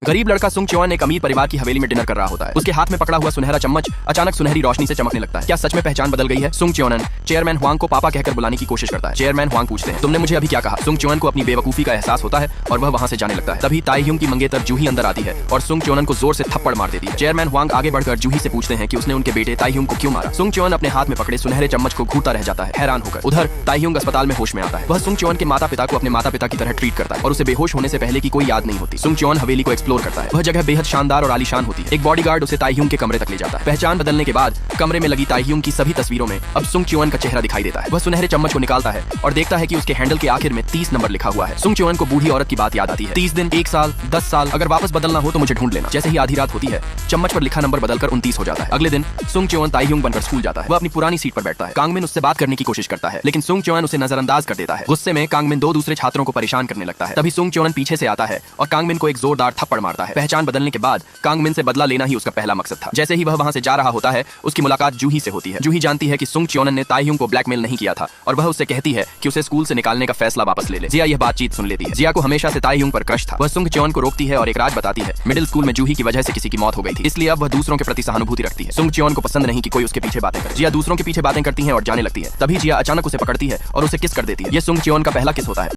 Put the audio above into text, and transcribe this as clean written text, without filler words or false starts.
गरीब लड़का सुंग च्योन एक अमीर परिवार की हवेली में डिनर कर रहा होता है। उसके हाथ में पकड़ा हुआ सुनहरा चम्मच अचानक सुनहरी रोशनी से चमकने लगता है। क्या सच में पहचान बदल गई है? सुंग च्योनन चेयरमैन हुआंग को पापा कहकर बुलाने की कोशिश करता है। चेयरमैन हुआंग पूछते हैं, तुमने मुझे अभी क्या कहा? सुंग च्योन को अपनी बेवकूफी का एहसास होता है और वह वहां से जाने लगता है। तभी ताईह्युंग की मंगेतर जूही अंदर आती है और सुंग च्योनन को जोर से थप्पड़ मार देती है। चेयरमैन हुआंग आगे बढ़कर जूही से पूछते हैं कि उसने उनके बेटे ताईह्युंग को क्यों मारा। सुंग च्योन अपने हाथ में पकड़े सुनहरे चम्मच को घूरता रह जाता है, हैरान होकर। उधर ताईह्युंग अस्पताल में होश में आता है। वह सुंग च्योन के माता पिता को अपने माता पिता की तरह ट्रीट करता है और उसे बेहोश होने से पहले की कोई याद नहीं होती। सुंग च्योन हवेली को एक्सप्लोर करता है। वह जगह बेहद शानदार और आलीशान होती है। एक बॉडीगार्ड उसे ताईह्युंग के कमरे तक ले जाता है। पहचान बदलने के बाद कमरे में लगी ताईह्युंग की सभी तस्वीरों में अब सुंग च्योन का चेहरा दिखाई देता है। वह सुनहरे चम्मच को निकालता है और देखता है कि उसके हैंडल के आखिर में 30 नंबर लिखा हुआ है। सुंग च्योन को बूढ़ी औरत की बात याद आती है। 30 दिन, 1 साल, 10 साल, अगर वापस बदलना हो तो मुझे ढूंढ लेना। जैसे ही आधी रात होती है, चम्मच पर लिखा नंबर बदलकर 29 हो जाता है। अगले दिन सुंग च्योन ताईह्युंग बनकर स्कूल जाता है। वह अपनी पुरानी सीट पर बैठता है। कांगमिन उससे बात करने की कोशिश करता है, लेकिन सुंग च्योन उसे नजरअंदाज कर देता है। गुस्से में कांगमिन 2 दूसरे छात्रों को परेशान करने लगता है। तभी सुंग च्योन पीछे से आता है और कांगमिन को एक जोरदार थप्पड़ मारता है। पहचान बदलने के बाद कांगमिन से बदला लेना ही उसका पहला मकसद था। जैसे ही वह वहां से जा रहा होता है, उसकी मुलाकात जूही से होती है। जूही जानती है कि सुंग च्योनन ने ताईह्युंग को ब्लैकमेल नहीं किया था और वह उससे कहती है कि उसे स्कूल से निकालने का फैसला वापस ले ले। जिया यह बातचीत सुन लेती है। जिया को हमेशा से ताईह्युंग पर क्रश था। वह सुंग च्योन को रोकती है और एक राज बताती है। मिडिल स्कूल में जूही की वजह से किसी की मौत हो गई थी, इसलिए अब वह दूसरों के प्रति सहानुभूति रखती है। सुंग च्योन को पसंद नहीं कि कोई उसके पीछे बातें करे। जिया दूसरों के पीछे बातें करती है और जाने लगती है। तभी जिया अचानक उसे पकड़ती है और उसे किस कर देती है। यह सुंग च्योन का पहला किस होता है।